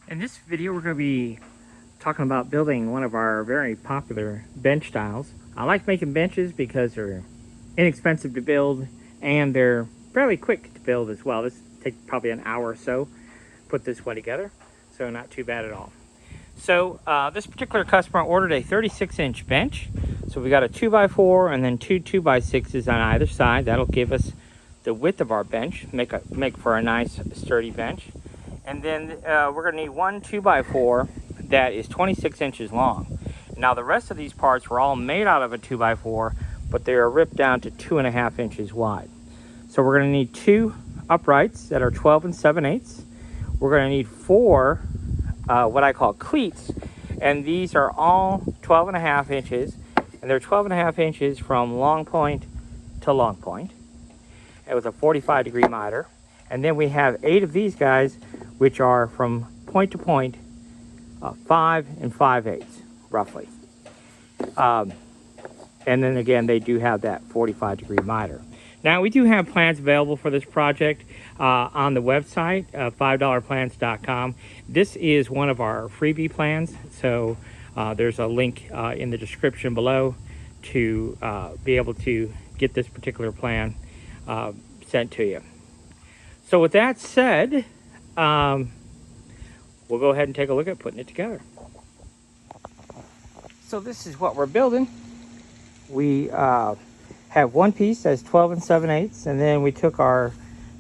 In this video, we're going to be talking about building one of our very popular bench styles. I like making benches because they're inexpensive to build and they're fairly quick to build as well. This takes probably an hour or so put this one together, so not too bad at all. So this particular customer ordered a 36-inch bench. So we got a 2x4 and then two 2x6s on either side. That'll give us the width of our bench, make for a nice sturdy bench. And then we're going to need one 2x4 that is 26 inches long. Now the rest of these parts were all made out of a 2x4, but they are ripped down to 2.5 inches wide. So we're going to need two uprights that are 12 7/8. We're going to need four what I call cleats, and these are all 12.5 inches, and they're 12.5 inches from long point to long point. It was a 45-degree miter. And then we have 8 of these guys, which are from point to point, 5 5/8, roughly. And then again, they do have that 45-degree miter. Now, we do have plans available for this project on the website, $5plans.com. This is one of our freebie plans, so there's a link in the description below to be able to get this particular plan sent to you. So with that said, we'll go ahead and take a look at putting it together. So this is what we're building. We have one piece that's 12 7/8, and then we took our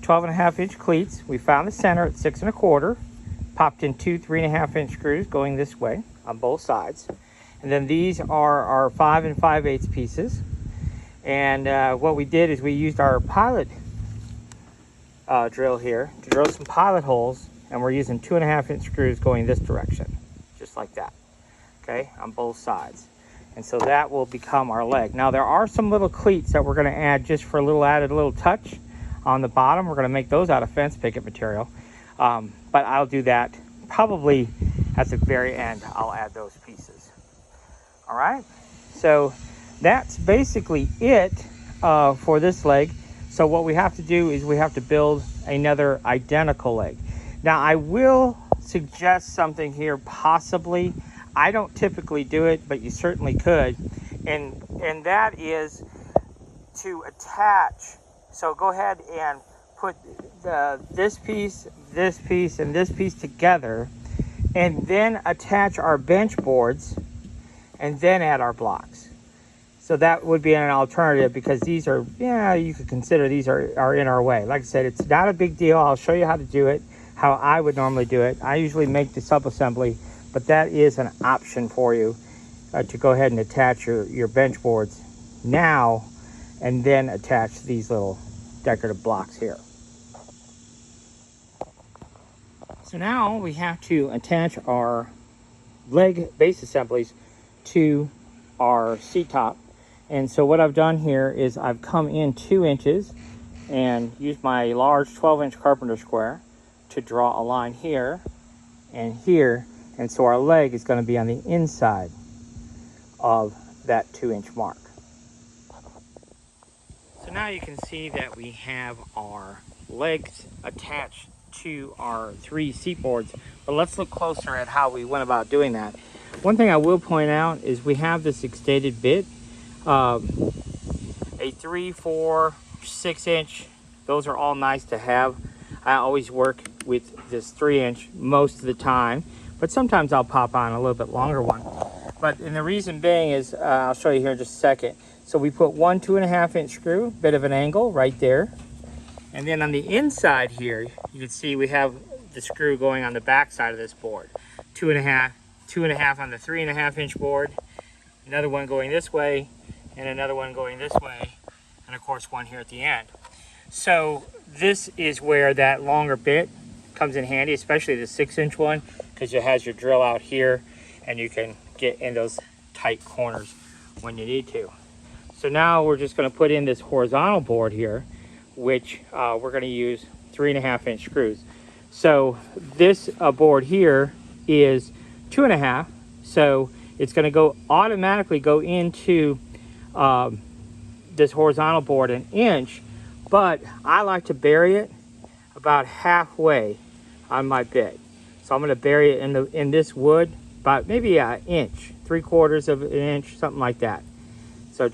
12.5-inch cleats. We found the center at 6 1/4, popped in two 3.5-inch screws going this way on both sides. And then these are our 5 5/8 pieces. And what we did is we used our pilot drill here to drill some pilot holes, and we're using 2.5-inch screws going this direction, just like that, okay, on both sides. And so that will become our leg. Now there are some little cleats that we're going to add just for a little touch on the bottom. We're going to make those out of fence picket material, but I'll do that probably at the very end. I'll add those pieces. All right, so that's basically it for this leg. So what we have to do is we have to build another identical leg. Now I will suggest something here possibly. I don't typically do it, but you certainly could. And that is to attach. So go ahead and put this piece, and this piece together, and then attach our bench boards, and then add our blocks. So that would be an alternative, because these are, yeah, you could consider these are in our way. Like I said, it's not a big deal. I'll show you how to do it, how I would normally do it. I usually make the sub-assembly, but that is an option for you to go ahead and attach your bench boards now, and then attach these little decorative blocks here. So now we have to attach our leg base assemblies to our seat top. And so what I've done here is I've come in 2 inches and used my large 12-inch carpenter square to draw a line here and here. And so our leg is going to be on the inside of that 2-inch mark. So now you can see that we have our legs attached to our 3 seat boards. But let's look closer at how we went about doing that. One thing I will point out is we have this extended bit. A 3, 4, 6-inch, those are all nice to have. I always work with this 3-inch most of the time, but sometimes I'll pop on a little bit longer one. And the reason being is, I'll show you here in just a second. So we put one 2.5-inch screw, bit of an angle right there. And then on the inside here, you can see we have the screw going on the back side of this board. 2.5 on the 3.5-inch board, another one going this way, and another one going this way, and of course one here at the end. So this is where that longer bit comes in handy, especially the 6-inch one, because it has your drill out here and you can get in those tight corners when you need to. So now we're just going to put in this horizontal board here, which we're going to use 3.5-inch screws. So this board here is 2.5, so it's going to automatically go into this horizontal board 1 inch, but I like to bury it about halfway on my bit. So I'm going to bury it in this wood, about maybe an inch, 3/4 of an inch, something like that. So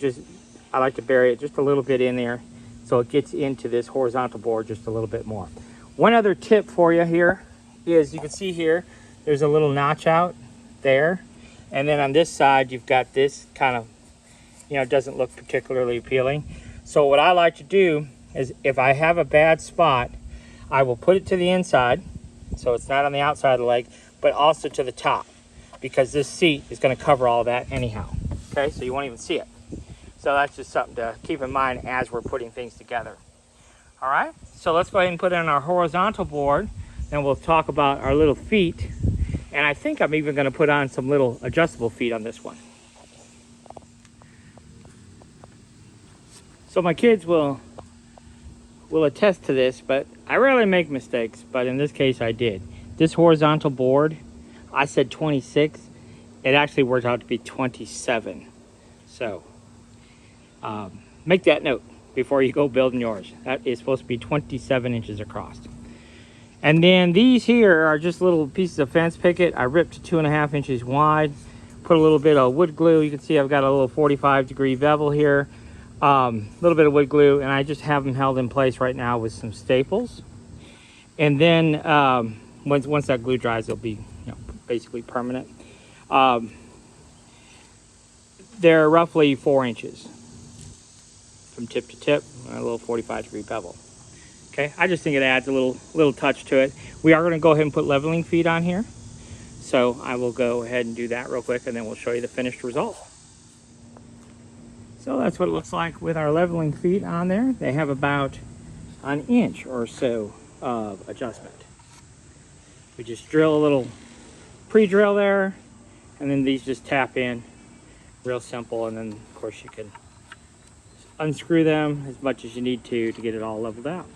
I like to bury it just a little bit in there so it gets into this horizontal board just a little bit more. One other tip for you here is, you can see here, there's a little notch out there. And then on this side, you've got this kind of, doesn't look particularly appealing. So what I like to do is, if I have a bad spot, I will put it to the inside, so it's not on the outside of the leg, but also to the top, because this seat is going to cover all that anyhow. Okay, so you won't even see it. So that's just something to keep in mind as we're putting things together. All right, so let's go ahead and put in our horizontal board. Then we'll talk about our little feet. And I think I'm even going to put on some little adjustable feet on this one. So my kids will attest to this, but I rarely make mistakes, but in this case I did. This horizontal board, I said 26. It actually worked out to be 27. So make that note before you go building yours. That is supposed to be 27 inches across. And then these here are just little pieces of fence picket. I ripped to 2.5 inches wide, put a little bit of wood glue. You can see I've got a little 45-degree bevel here, a little bit of wood glue, and I just have them held in place right now with some staples. And then once that glue dries, it'll be basically permanent. They're roughly 4 inches from tip to tip, a little 45-degree bevel. Okay, I just think it adds a little touch to it. We are going to go ahead and put leveling feet on here. So I will go ahead and do that real quick, and then we'll show you the finished result. So that's what it looks like with our leveling feet on there. They have about an inch or so of adjustment. We just drill a little pre-drill there, and then these just tap in, real simple. And then of course you can unscrew them as much as you need to get it all leveled out.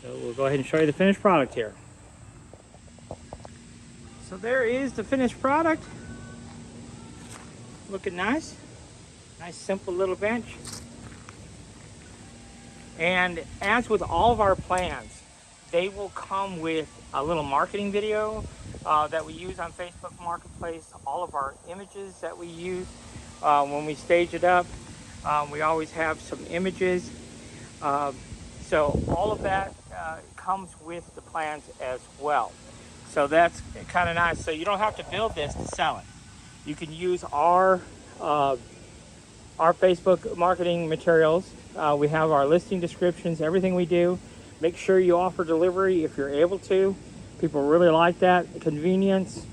So we'll go ahead and show you the finished product here. So there is the finished product. Looking nice. Nice simple little bench. And as with all of our plans, they will come with a little marketing video that we use on Facebook Marketplace. All of our images that we use when we stage it up. We always have some images. So all of that comes with the plans as well. So that's kind of nice. So you don't have to build this to sell it. You can use our Facebook marketing materials. We have our listing descriptions, everything we do. Make sure you offer delivery if you're able to. People really like that convenience,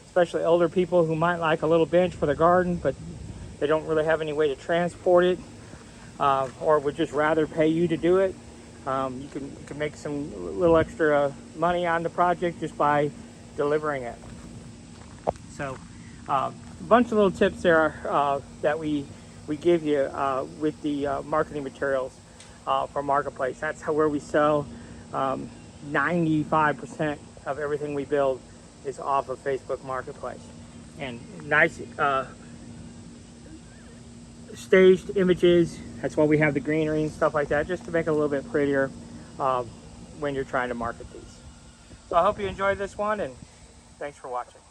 especially older people who might like a little bench for their garden, but they don't really have any way to transport it, or would just rather pay you to do it. You can make some little extra money on the project just by delivering it. So a bunch of little tips there that we give you with the marketing materials for Marketplace. That's where we sell 95% of everything we build is off of Facebook Marketplace. And nice staged images. That's why we have the greenery and stuff like that, just to make it a little bit prettier when you're trying to market these. So I hope you enjoyed this one, and thanks for watching.